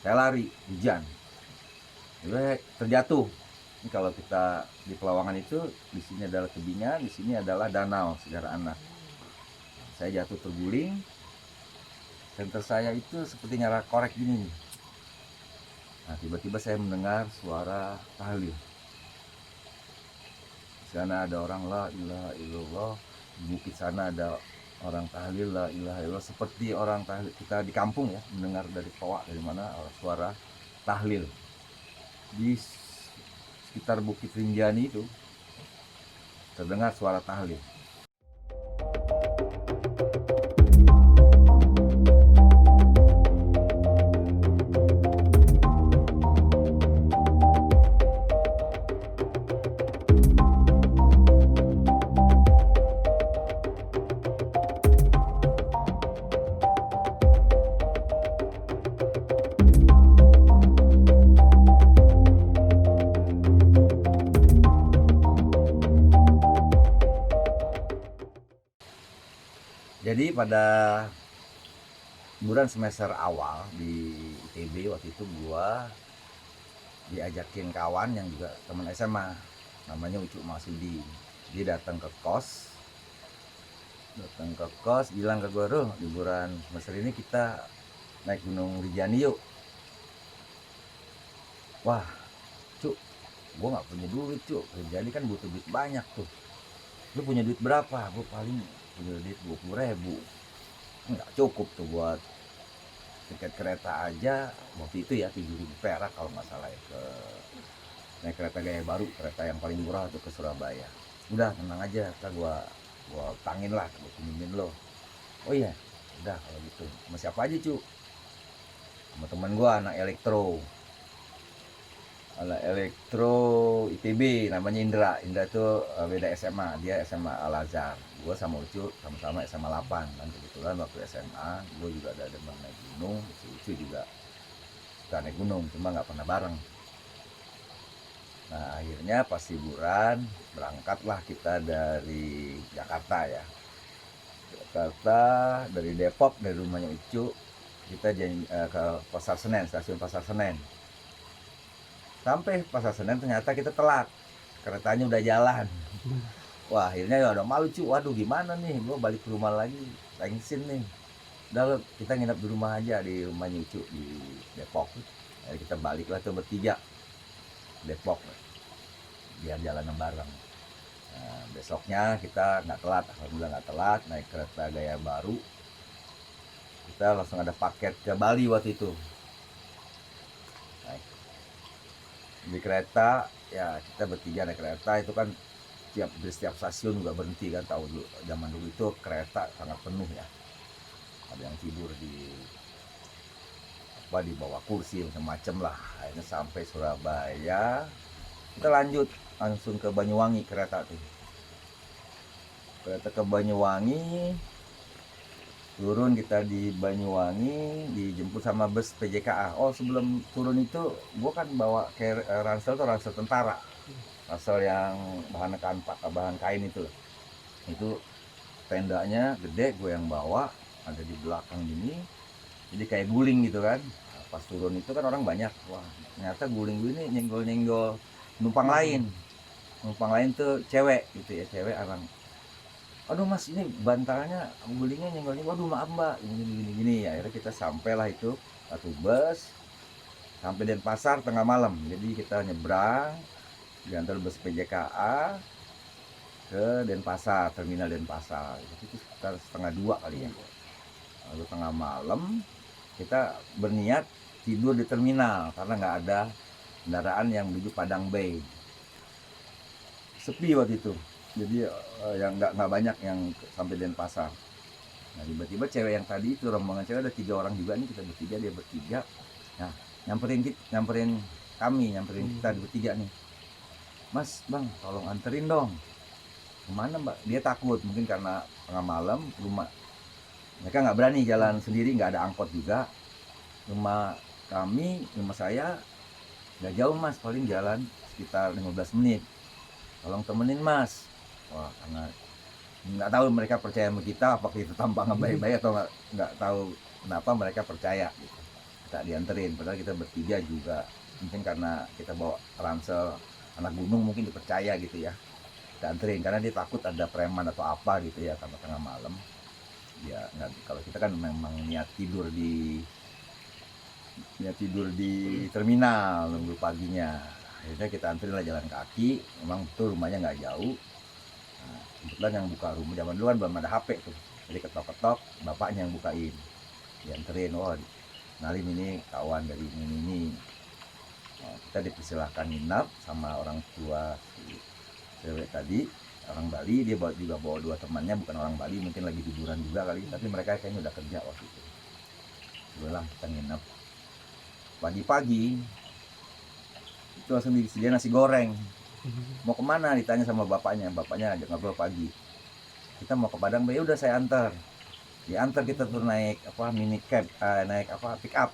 Saya lari, hujan. Tiba terjatuh. Ini kalau kita di Pelawangan itu, di sini adalah tebingan, di sini adalah danau secara anak. Saya jatuh terguling. Center saya itu seperti nyala korek gini nih. Nah, tiba-tiba saya mendengar suara tahlil. Di sana ada orang la ilaha illallah. Di bukit sana ada orang tahlil la ilaha illallah. Seperti orang tahlil kita di kampung ya, mendengar dari toa dari mana suara tahlil. Di sekitar Bukit Rinjani itu terdengar suara tahlil. Jadi pada bulan semester awal di ITB waktu itu gua diajakin kawan yang juga teman SMA, namanya Ucu Masudi. Dia datang ke kos, bilang ke gua, "Ruh, liburan semester ini kita naik Gunung Rinjani yuk." Wah, Cuk, gua nggak punya duit, Cuk. Rinjani kan butuh duit banyak tuh. Lu punya duit berapa? Gua paling punya duit 20.000. Nggak cukup tuh buat tiket kereta aja waktu itu ya, 7.000 perak kalau nggak salah ya, ke naik kereta Gaya Baru, kereta yang paling murah tuh ke Surabaya. Udah tenang aja, ntar gua tangin lah, gua pinjemin lo. Oh iya, udah kalau gitu. Sama siapa aja, Cu? Sama teman gua anak elektro ITB, namanya Indra tuh beda SMA, dia SMA Al Azhar. Gue sama Ucu sama-sama SMA 8 kan. Kebetulan waktu SMA gue juga ada demen naik gunung, si Ucu juga suka naik gunung, cuma nggak pernah bareng. Nah akhirnya pas liburan berangkatlah kita dari Jakarta ya, dari Depok, dari rumahnya Ucu kita ke Pasar Senen, stasiun Pasar Senen. Sampai Pasar Senen ternyata kita telat, keretanya udah jalan. Wah akhirnya ya udah malu, Cu. Waduh gimana nih, gue balik ke rumah lagi, tengsin nih. Udah kita nginep di rumah aja, di rumahnya Cu di Depok. Jadi kita baliklah tuh bertiga Depok, biar jalan bareng. Nah, besoknya kita nggak telat, alhamdulillah nggak telat, naik kereta Gaya Baru. Kita langsung ada paket ke Bali waktu itu. Di kereta ya, kita bertiga naik kereta itu kan di setiap stasiun juga berhenti kan. Tahu dulu, zaman dulu itu kereta sangat penuh ya, ada yang tidur di bawah kursi macam-macam lah. Akhirnya sampai Surabaya, kita lanjut langsung ke Banyuwangi. Kereta ke Banyuwangi, turun kita di Banyuwangi, dijemput sama bus PJKA. Oh sebelum turun itu gue kan bawa ransel tuh, ransel tentara, ransel yang bahan kain itu tendanya gede, gue yang bawa, ada di belakang gini, jadi kayak guling gitu kan. Nah, pas turun itu kan orang banyak, wah ternyata guling gue ini nyenggol numpang lain tuh cewek gitu ya, cewek orang. Aduh mas, ini bantalannya gulingnya nyenggolnya, waduh maaf mbak, gini. Akhirnya kita sampailah itu satu bus sampai Denpasar tengah malam. Jadi kita nyebrang, diantar bus PJKA ke Denpasar, terminal Denpasar. Itu sekitar 1:30 kali ya. Lalu tengah malam kita berniat tidur di terminal karena nggak ada kendaraan yang menuju Padang Bay. Sepi waktu itu. Jadi yang nggak banyak yang sampai Denpasar. Nah tiba-tiba cewek yang tadi itu, rombongan cewek ada 3 orang juga nih, kita bertiga, dia bertiga. Nah nyamperin kita bertiga nih. Mas bang, tolong anterin dong. Kemana mbak? Dia takut, mungkin karena tengah malam rumah mereka nggak berani jalan sendiri, nggak ada angkot juga. Rumah saya nggak jauh mas, paling jalan sekitar 15 menit. Tolong temenin mas. Wah karena nggak tahu mereka percaya sama kita, apa kita tampang baik-baik atau nggak tahu kenapa mereka percaya gitu. kita dianterin, padahal kita bertiga juga. Mungkin karena kita bawa ransel anak gunung mungkin dipercaya gitu ya, kita anterin karena dia takut ada preman atau apa gitu ya, karena tengah malam ya. Nggak, kalau kita kan memang niat tidur di terminal nunggu paginya. Akhirnya kita anterin lah jalan kaki, memang betul rumahnya nggak jauh. Nah, kebetulan yang buka rumah zaman dulu kan belum ada HP tuh, jadi ketok-ketok, bapaknya yang bukain, dianterin. Oh, kenalin ini kawan dari ini. Nah, kita dipersilahkan nginap sama orang tua si cewek tadi, orang Bali. Dia juga bawa 2 temannya, bukan orang Bali, mungkin lagi liburan juga kali, tapi mereka kayaknya udah kerja waktu itu. Udah kita nginap. Pagi-pagi itu langsung disediain nasi goreng. Mau kemana ditanya sama bapaknya ajak ngobrol pagi. Kita mau ke Padang, ya udah saya antar. Diantar kita tuh naik mini cab, naik pick up.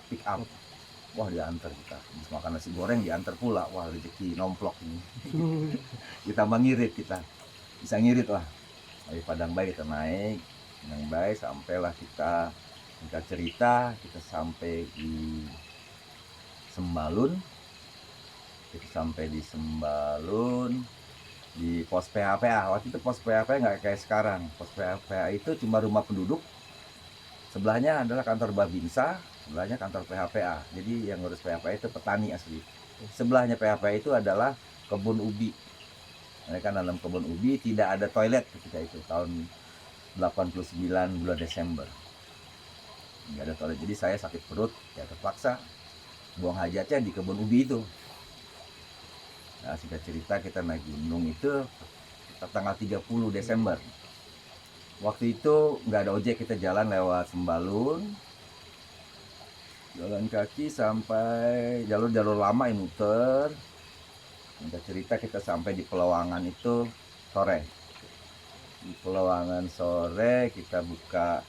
Wah, diantar kita, habis makan nasi goreng diantar pula. Wah, rezeki nomplok ini. Ditambah ngirit, kita bisa ngirit lah. Dari Padang Bayi kita naik Padang Bayi, sampailah kita, singkat cerita, kita sampai di Sembalun. Kita sampai di Sembalun di pos PHPA. Waktu itu pos PHPA nggak kayak sekarang. Pos PHPA itu cuma rumah penduduk, sebelahnya adalah kantor Babinsa, sebelahnya kantor PHPA. Jadi yang ngurus PHPA itu petani asli. Sebelahnya PHPA itu adalah kebun ubi. Mereka nanam kebun ubi, tidak ada toilet ketika itu, tahun 89 bulan Desember. Nggak ada toilet, jadi saya sakit perut, ya terpaksa buang hajatnya di kebun ubi itu. Nah, singkat cerita kita naik gunung itu tanggal 30 Desember. Waktu itu nggak ada ojek, kita jalan lewat Sembalun, jalan kaki sampai jalur lama yang muter. Singkat cerita kita sampai di Pelewangan itu sore. Di Pelewangan sore kita buka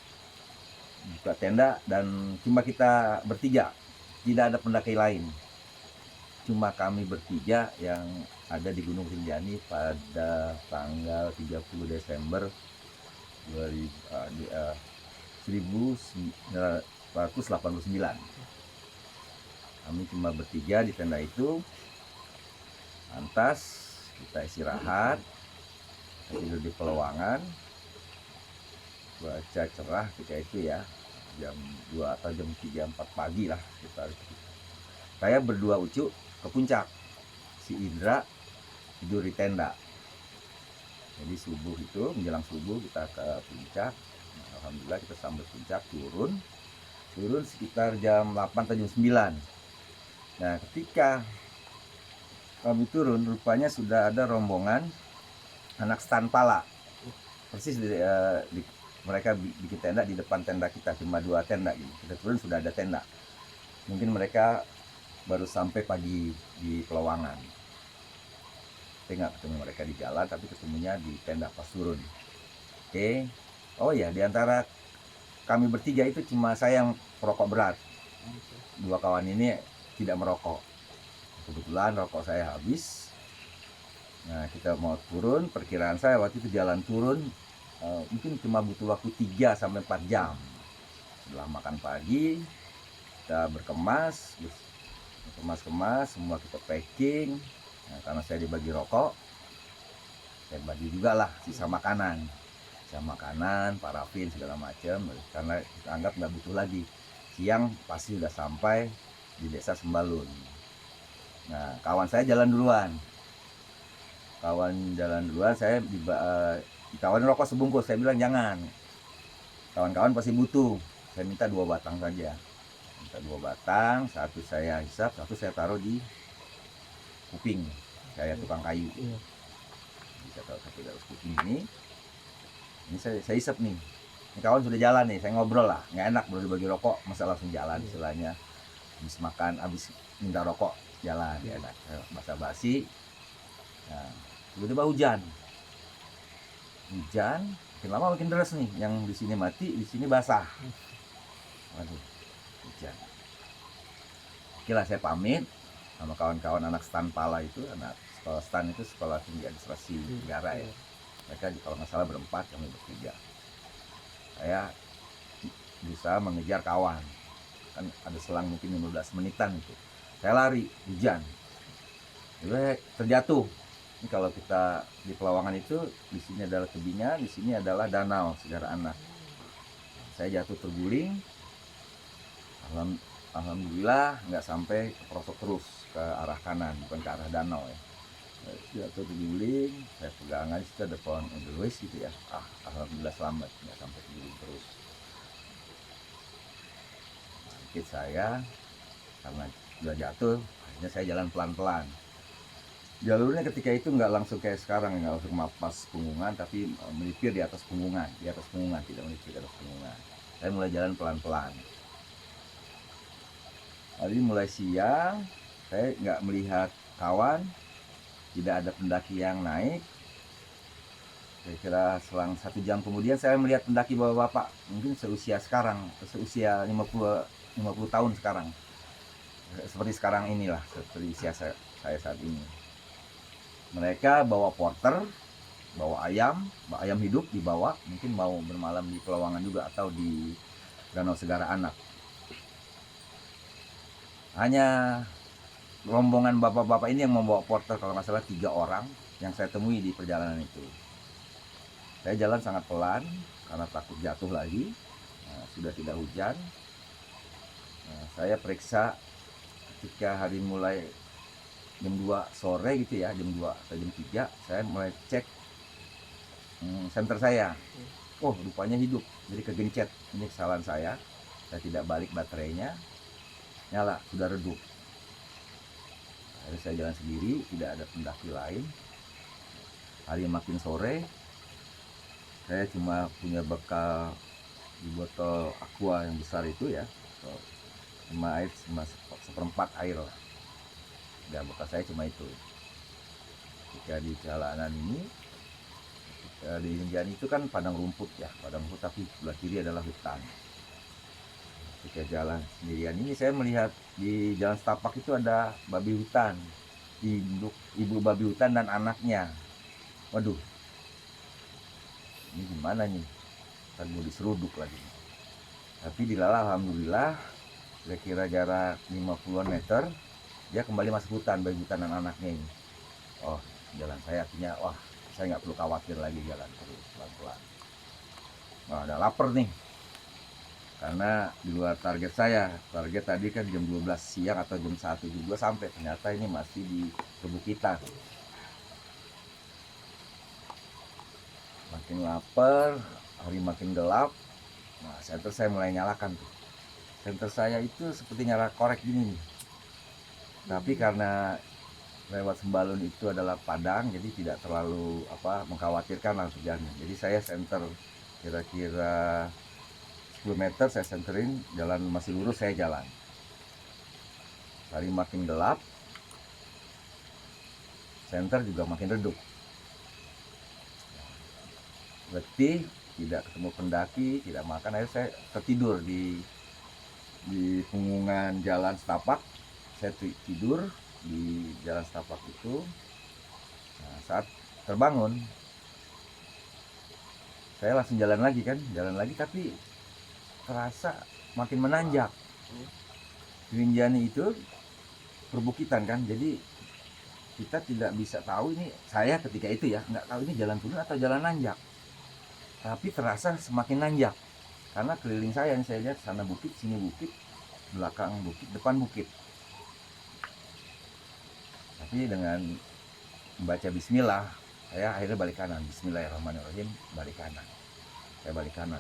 tenda, dan cuma kita bertiga, tidak ada pendaki lain. Cuma kami bertiga yang ada di Gunung Rinjani pada tanggal 30 Desember 1989. Kami cuma bertiga di tenda itu. Lantas kita istirahat, kita tidur di Pelewangan. Cuaca cerah ketika itu ya, jam 2 atau jam 3, 4 pagi lah kita. Saya berdua Ucu ke puncak, si Indra tidur di tenda. Jadi subuh itu, menjelang subuh kita ke puncak. Nah, alhamdulillah kita sampai puncak, turun sekitar jam 8 atau jam 9. Nah, ketika kami turun, rupanya sudah ada rombongan anak stan pala. Persis mereka bikin tenda di depan tenda kita, cuma 2 tenda gitu. Kita turun sudah ada tenda. Mungkin mereka baru sampai pagi di Pelewangan. Saya nggak ketemu mereka di jalan, tapi ketemunya di tenda pas turun. Oke. Oh ya, diantara kami bertiga itu cuma saya yang perokok berat. 2 kawan ini tidak merokok. Kebetulan rokok saya habis. Nah, kita mau turun, perkiraan saya waktu itu jalan turun mungkin cuma butuh waktu 3-4 jam. Setelah makan pagi, kita berkemas, semua kita packing. Nah, karena saya dibagi rokok, saya bagi juga lah sisa makanan, parafin segala macam, karena kita anggap nggak butuh lagi. Siang pasti sudah sampai di desa Sembalun. Nah, kawan saya jalan duluan, saya ditawarin rokok sebungkus. Saya bilang jangan, kawan-kawan pasti butuh. Saya minta 2 batang saja. 2 batang, satu saya hisap, satu saya taruh di kuping. Saya tukang kayu. Bisa taruh satu dari kuping ini saya hisap nih. Ini kawan sudah jalan nih, saya ngobrol lah. Nggak enak baru dibagi rokok, masa langsung jalan istilahnya. Habis makan, habis minta rokok, jalan. Ya enak, basa-basi. Nah, tiba-tiba hujan. Makin lama makin deras nih. Yang di sini mati, di sini basah. Waduh, hujan. Oke lah, saya pamit sama kawan-kawan anak stan pala itu. Anak sekolah stan itu sekolah tinggi administrasi negara ya. Mereka kalau nggak salah berempat, kami bertiga. Saya bisa mengejar kawan. kan ada selang mungkin 15 menitan itu. Saya lari, hujan, gue terjatuh. Ini kalau kita di Pelawangan itu, di sini adalah tebingnya, di sini adalah danau Segara Anak. Saya jatuh terguling, alhamdulillah nggak sampai keprosok terus ke arah kanan, bukan ke arah danau ya. Jatuh terguling, saya pegangan itu ada pohon edelweiss gitu ya. Alhamdulillah selamat, nggak sampai terguling terus. Bangkit saya, karena sudah jatuh, akhirnya saya jalan pelan-pelan. Jalurnya ketika itu nggak langsung kayak sekarang, nggak langsung mapas punggungan, tapi melipir di atas punggungan, tidak melipir di atas punggungan. Saya mulai jalan pelan-pelan. Hari mulai siang, saya nggak melihat kawan, tidak ada pendaki yang naik. Kira-kira selang 1 jam kemudian saya melihat pendaki bapak-bapak, mungkin seusia 50 tahun sekarang, seperti sekarang inilah, seperti usia saya saat ini. Mereka bawa porter, bawa ayam hidup dibawa, mungkin mau bermalam di Pelawangan juga atau di Danau Segara Anak. Hanya rombongan bapak-bapak ini yang membawa porter, kalau nggak salah 3 orang yang saya temui di perjalanan itu. Saya jalan sangat pelan karena takut jatuh lagi. Sudah tidak hujan. Saya periksa ketika hari mulai jam 2 sore gitu ya, jam 2 atau jam 3, saya mulai cek senter saya. Oh, rupanya hidup, jadi kegencet. Ini kesalahan saya tidak balik baterainya, nyala, sudah redup. Akhirnya saya jalan sendiri, tidak ada pendaki lain. Hari makin sore, saya cuma punya bekal di botol aqua yang besar itu ya, cuma air, cuma 1/4 air lah. Dan bekal saya cuma itu. Ketika di jalanan ini, di Rinjani itu kan padang rumput ya, padang rumput, tapi sebelah kiri adalah hutan. Ketika jalan sendirian ini, saya melihat di jalan setapak itu ada babi hutan, ibu babi hutan dan anaknya. Waduh, ini gimana nih, kan mau diseruduk lagi. Tapi dilala alhamdulillah, kira-kira jarak 50 meter, dia kembali masuk hutan, babi hutan dan anaknya ini. Oh, jalan saya artinya, wah, saya nggak perlu khawatir lagi, jalan terus pelan-pelan. Wah, ada lapar nih, karena di luar target saya. Target tadi kan jam 12 siang atau jam 1 juga sampai, ternyata ini masih di perbukitan. Makin lapar, hari makin gelap. Nah, senter saya mulai nyalakan tuh. Senter saya itu seperti nyala korek gini nih. Tapi karena lewat Sembalun itu adalah padang, jadi tidak terlalu mengkhawatirkan langsung jalan. Jadi saya senter kira-kira 10 meter, saya senterin, jalan masih lurus, saya jalan. Hari makin gelap, senter juga makin redup. Letih, tidak ketemu pendaki, tidak makan, akhirnya saya tertidur di punggungan jalan setapak. Saya tidur di jalan setapak itu. Nah, saat terbangun, saya langsung jalan lagi tapi terasa makin menanjak. Rinjani itu perbukitan kan, jadi kita tidak bisa tahu ini, saya ketika itu ya nggak tahu ini jalan turun atau jalan nanjak, tapi terasa semakin nanjak karena keliling saya lihat sana bukit, sini bukit, belakang bukit, depan bukit. Tapi dengan membaca bismillah, saya akhirnya balik kanan. Bismillahirrahmanirrahim, balik kanan. Saya balik kanan.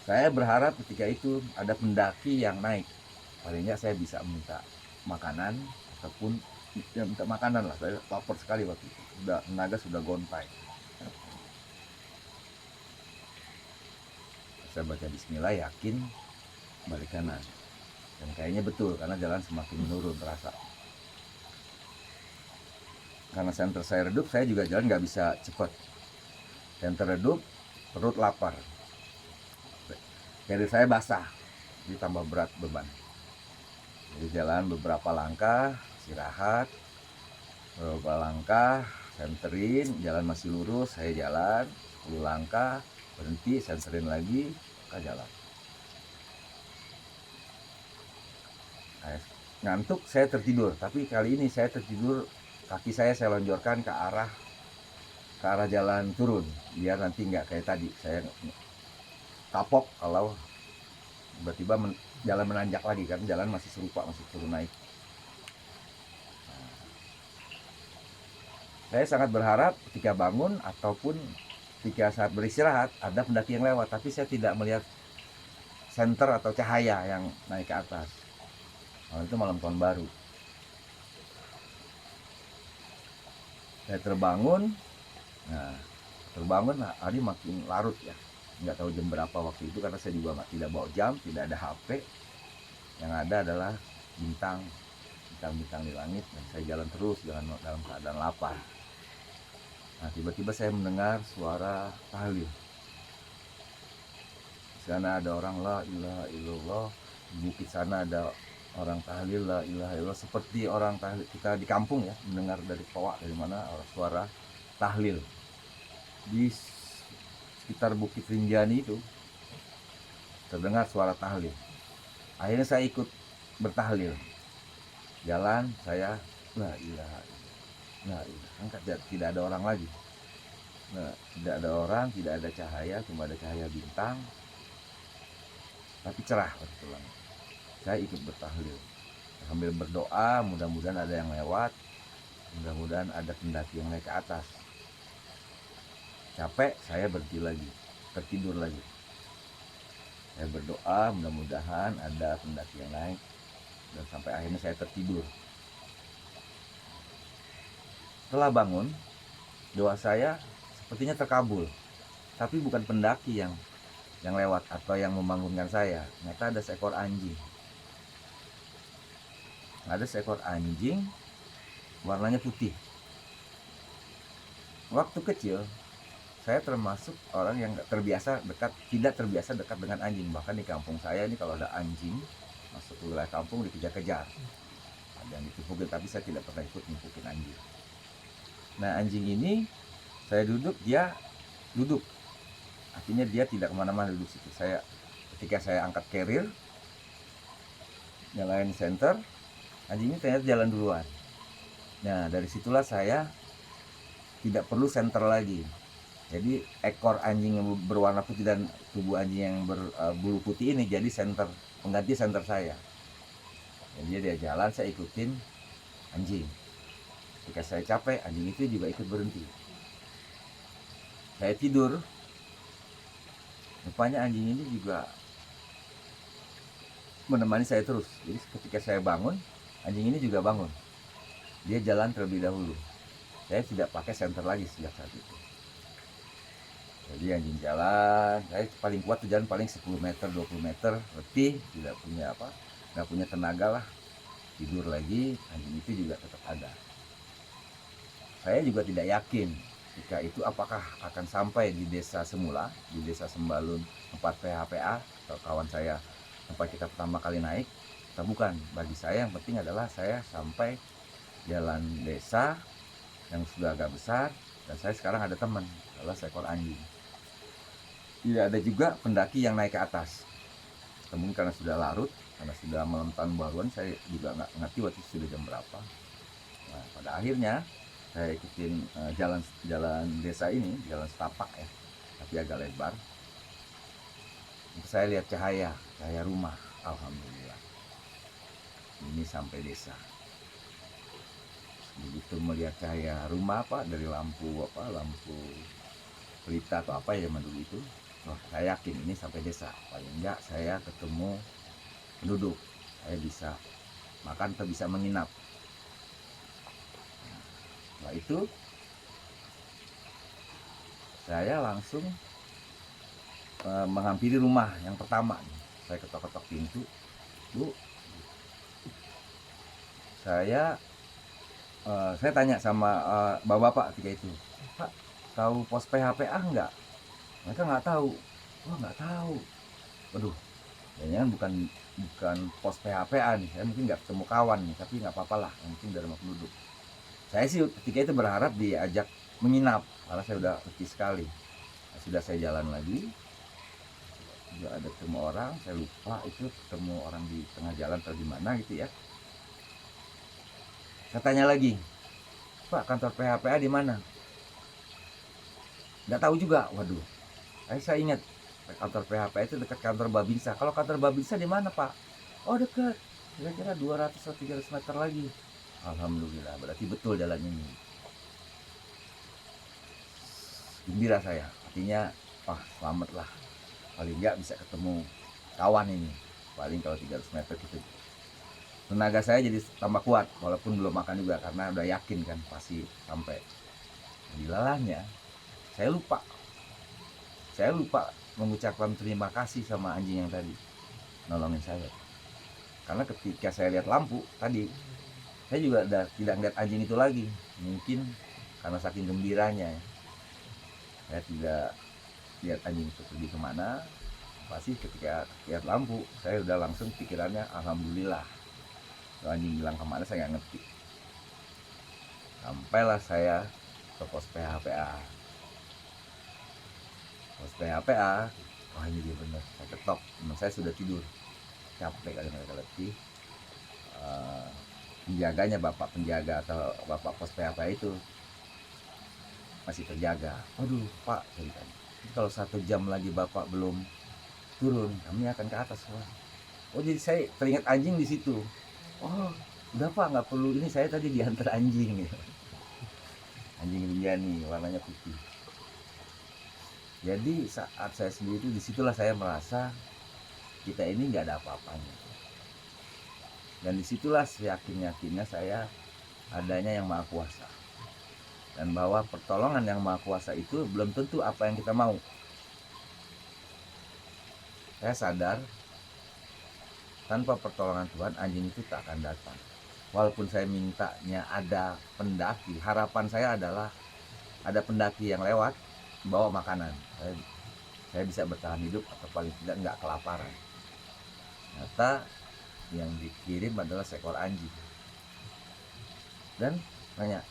Saya berharap ketika itu ada pendaki yang naik. Paling nggak saya bisa minta makanan, ataupun ya minta makanan lah. Saya lapar sekali waktu itu. Tenaga sudah gontai. Saya baca bismillah, yakin balik kanan. Dan kayaknya betul, karena jalan semakin menurun terasa. Karena senter saya redup, saya juga jalan nggak bisa cepat. Senter redup, perut lapar. Kaki saya basah, jadi tambah berat beban. Jadi jalan beberapa langkah, istirahat, beberapa langkah, senterin, jalan masih lurus, saya jalan 10 langkah, berhenti, senterin lagi, ke jalan. ngantuk, saya tertidur. Tapi kali ini saya tertidur, kaki saya lonjorkan ke arah jalan turun, biar nanti nggak kayak tadi saya kapok kalau tiba-tiba jalan menanjak lagi, kan jalan masih serupa, masih turun naik. Saya sangat berharap ketika bangun ataupun ketika saat beristirahat ada pendaki yang lewat, tapi saya tidak melihat senter atau cahaya yang naik ke atas. Itu malam tahun baru. Saya terbangun, hari makin larut ya. Nggak tahu jam berapa waktu itu, karena saya juga tidak bawa jam, tidak ada HP. Yang ada adalah bintang-bintang di langit, dan saya jalan terus dalam keadaan lapar. Nah, tiba-tiba saya mendengar suara tahlil. Di sana ada orang la ilaha illallah, di bukit sana ada orang tahlil la ilaha illallah, seperti orang tahlil kita di kampung ya, mendengar dari Powak, dari mana suara tahlil. Di sekitar Bukit Rinjani itu terdengar suara tahlil. Akhirnya saya ikut bertahlil. Jalan saya la ilaha illallah. Nah, tidak ada orang lagi. Nah, tidak ada orang, tidak ada cahaya, cuma ada cahaya bintang, tapi cerah betulan. Saya ikut bertahlil sambil berdoa, mudah-mudahan ada yang lewat, mudah-mudahan ada pendaki yang naik ke atas. Capek, saya berhenti lagi, tertidur lagi. Saya berdoa, mudah-mudahan ada pendaki yang naik, dan sampai akhirnya saya tertidur. Setelah bangun, doa saya sepertinya terkabul, tapi bukan pendaki yang lewat atau yang membangunkan saya. Ternyata ada seekor anjing. Ada seekor anjing warnanya putih. Waktu kecil saya termasuk orang yang tidak terbiasa dekat dengan anjing. Bahkan di kampung saya ini kalau ada anjing masuk ke wilayah kampung dikejar-kejar. Ada yang ditipukin, tapi saya tidak pernah ikut nimpukin anjing. Nah, anjing ini saya duduk, dia duduk. Artinya dia tidak kemana-mana, duduk situ. Ketika saya angkat carrier, nyalain center, anjing ini ternyata jalan duluan. Nah, dari situlah saya tidak perlu center lagi. Jadi ekor anjing yang berwarna putih dan tubuh anjing yang berbulu putih ini jadi pengganti center saya. Jadi dia jalan, saya ikutin anjing. Ketika saya capek, anjing itu juga ikut berhenti. Saya tidur, rupanya anjing ini juga menemani saya terus. Jadi ketika saya bangun, anjing ini juga bangun. Dia jalan terlebih dahulu. Saya tidak pakai senter lagi sejak saat itu. Jadi anjing jalan, saya paling kuat tuh jalan paling 10 meter, 20 meter, letih, tidak punya tenaga lah. Tidur lagi, anjing itu juga tetap ada. Saya juga tidak yakin jika itu apakah akan sampai di desa semula, di desa Sembalun tempat PHPA atau kawan saya tempat kita pertama kali naik, atau bukan. Bagi saya yang penting adalah saya sampai jalan desa yang sudah agak besar, dan saya sekarang ada teman, adalah seekor anjing. Tidak ada juga pendaki yang naik ke atas. Namun karena sudah larut, karena sudah malam tahun baruan, saya juga nggak ngerti waktu itu sudah jam berapa. Nah, pada akhirnya saya ikutin jalan desa ini, jalan setapak ya, tapi agak lebar. Saya lihat cahaya rumah, alhamdulillah. Ini sampai desa. Begitu melihat cahaya rumah dari lampu pelita atau apa ya zaman dulu itu, saya yakin ini sampai desa. Paling enggak saya ketemu penduduk, saya bisa makan atau bisa menginap. Setelah itu saya langsung menghampiri rumah yang pertama. Saya ketok-ketok pintu, Bu. Saya tanya sama bapak-bapak ketika itu, Pak, tahu pos PHPA enggak? Mereka nggak tahu. Wah, nggak tahu. Waduh, kayaknya bukan pos PHPA nih. Saya mungkin nggak ketemu kawan nih, tapi nggak apa-apa lah. Yang penting dari rumah penduduk. Saya sih ketika itu berharap diajak menginap, karena saya udah letih sekali. Nah, sudah saya jalan lagi, juga ada ketemu orang, saya lupa itu ketemu orang di tengah jalan atau di mana gitu ya. Saya tanya lagi, Pak, kantor PHPA di mana? Nggak tahu juga. Waduh, saya ingat kantor PHPA itu dekat kantor Babinsa. Kalau kantor Babinsa di mana, Pak? Oh, dekat, kira-kira 200 atau 300 meter lagi. Alhamdulillah, berarti betul jalan ini. Gembira saya, artinya wah selamat lah, paling nggak bisa ketemu kawan ini. Paling kalau 300 meter gitu, tenaga saya jadi tambah kuat, walaupun belum makan juga karena udah yakin kan pasti sampai. Dilalahnya saya lupa mengucapkan terima kasih sama anjing yang tadi nolongin saya. Karena ketika saya lihat lampu tadi, saya juga udah tidak ngeliat anjing itu lagi. Mungkin karena saking gembiranya ya, saya tidak lihat anjing itu pergi kemana. Pasti ketika lihat lampu, saya udah langsung pikirannya alhamdulillah. Kalau anjing hilang kemana saya nggak ngerti. Sampailah saya ke pos PHPA. Pos PHPA, wah ini dia bener, saya ketok. Teman saya sudah tidur, capek kali mereka letih. Penjaganya, bapak penjaga atau bapak pos PHPA itu masih terjaga. Waduh Pak, kalau 1 jam lagi bapak belum turun, kami akan ke atas. Oh jadi saya teringat anjing di situ. Oh udah Pak, nggak perlu ini, saya tadi diantar anjing ya. Anjing Rinjani warnanya putih. Jadi saat saya sendiri itu, disitulah saya merasa kita ini nggak ada apa-apanya. Dan disitulah yakinnya saya adanya yang Maha Kuasa. Dan bahwa pertolongan yang Maha Kuasa itu belum tentu apa yang kita mau. Saya sadar tanpa pertolongan Tuhan anjing itu tak akan datang. Walaupun saya mintanya ada pendaki, harapan saya adalah ada pendaki yang lewat bawa makanan, saya bisa bertahan hidup atau paling tidak nggak kelaparan. Ternyata yang dikirim adalah seekor anjing. Dan nanya,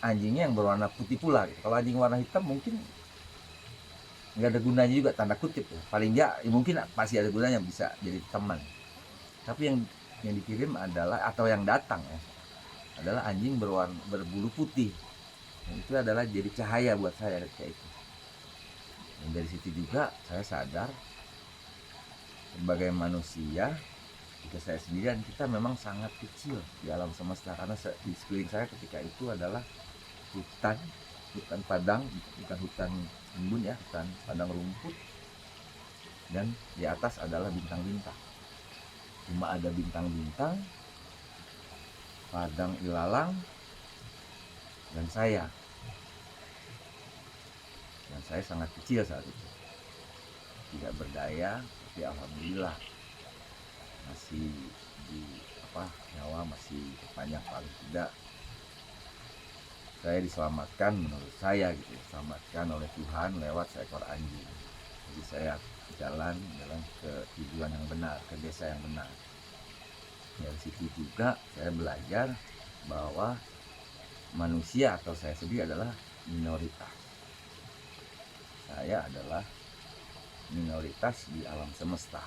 anjingnya yang berwarna putih pula. Kalau anjing warna hitam mungkin nggak ada gunanya juga, tanda kutip ya. Paling nggak ya mungkin pasti ada gunanya, bisa jadi teman. Tapi yang dikirim adalah, atau yang datang ya, adalah anjing berbulu putih. Dan itu adalah jadi cahaya buat saya ketika itu. Dan dari situ juga saya sadar sebagai manusia, jika saya sendirian, kita memang sangat kecil di alam semesta. Karena di sekeliling saya ketika itu adalah hutan padang, bukan hutan embun ya, hutan padang rumput. Dan di atas adalah bintang-bintang. Cuma ada bintang-bintang, padang ilalang, dan saya. Dan saya sangat kecil saat itu, tidak berdaya, tapi alhamdulillah masih nyawa masih panjang, paling tidak saya diselamatkan, menurut saya gitu, diselamatkan oleh Tuhan lewat seekor anjing. Jadi saya jalan ke tujuan yang benar, ke desa yang benar. Dari situ juga saya belajar bahwa manusia atau saya sendiri adalah minoritas. Saya adalah minoritas di alam semesta.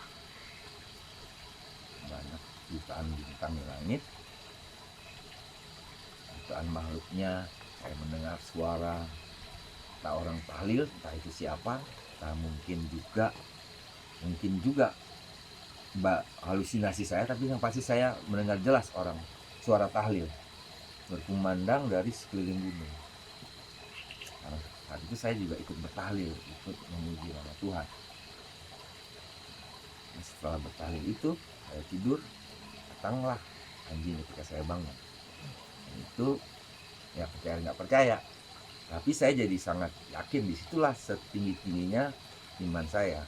Banyak jutaan bintang di langit, jutaan makhluknya. Saya mendengar suara entah orang tahlil, entah itu siapa, entah mungkin juga halusinasi saya, tapi yang pasti saya mendengar jelas orang suara tahlil berkumandang dari sekeliling gunung. Nah, saat itu saya juga ikut bertahlil, ikut memuji nama Tuhan. Nah, setelah bertahlil itu saya tidur, datanglah anjing ketika saya bangun. Dan itu ya percaya nggak percaya, tapi saya jadi sangat yakin. Disitulah setinggi-tingginya iman saya.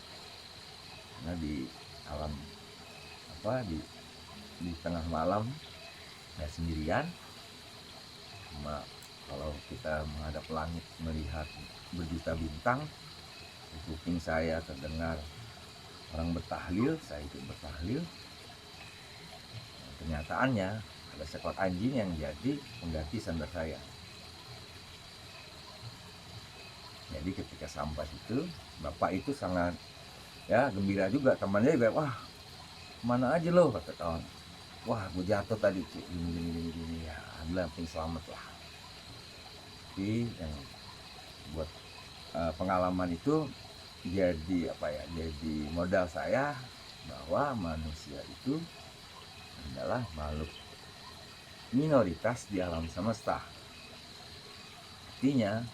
Karena di alam di tengah malam ya sendirian, cuma kalau kita menghadap langit melihat berjuta bintang, di kuping saya terdengar orang bertahlil, saya ikut bertahlil. Dan kenyataannya ada seekor anjing yang jadi pengganti sandal saya. Jadi ketika sampai situ, bapak itu sangat ya gembira juga, temannya juga, wah mana aja lo, kata kawan. wah gue jatuh tadi Ci, gini ya, alhamdulillah penting selamat lah. Tapi yang buat pengalaman itu jadi apa ya, jadi modal saya bahwa manusia itu adalah makhluk minoritas di alam semesta. Artinya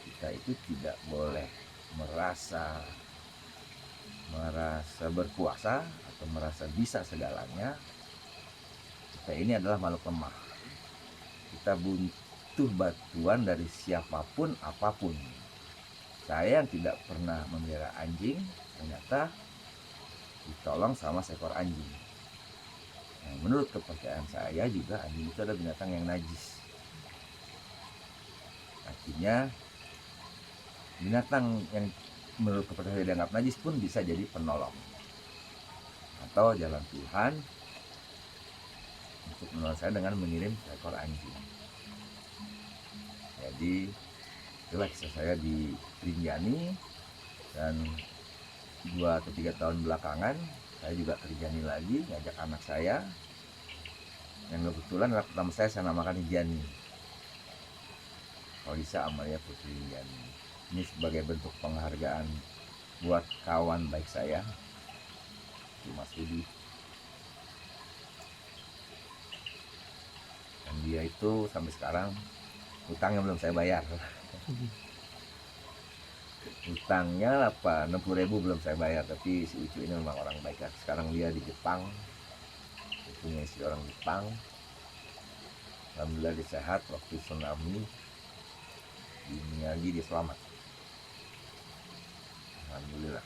kita itu tidak boleh merasa berkuasa atau merasa bisa segalanya. Kita ini adalah makhluk lemah. Kita butuh bantuan dari siapapun apapun. Saya yang tidak pernah memelihara anjing ternyata ditolong sama seekor anjing. Nah, menurut kepercayaan saya juga anjing itu adalah binatang yang najis. Artinya binatang yang menurut kepercayaan saya dianggap najis pun bisa jadi penolong atau jalan Tuhan untuk menolong saya dengan mengirim seekor anjing. Jadi itulah kisah saya di Rinjani, dan 2 atau 3 tahun belakangan saya juga ke Rinjani lagi, ngajak anak saya yang kebetulan anak pertama saya namakan Rinjani, Kolisa Amalia Putri Rinjani. Ini sebagai bentuk penghargaan buat kawan baik saya, Mas Budi. Dan dia itu sampai sekarang utangnya belum saya bayar. Utangnya 60.000 belum saya bayar, tapi si Ucu ini memang orang baik. Sekarang dia di Jepang, punya istri orang Jepang. Alhamdulillah dia sehat. Waktu tsunami di Miyagi dia selamat, alhamdulillah.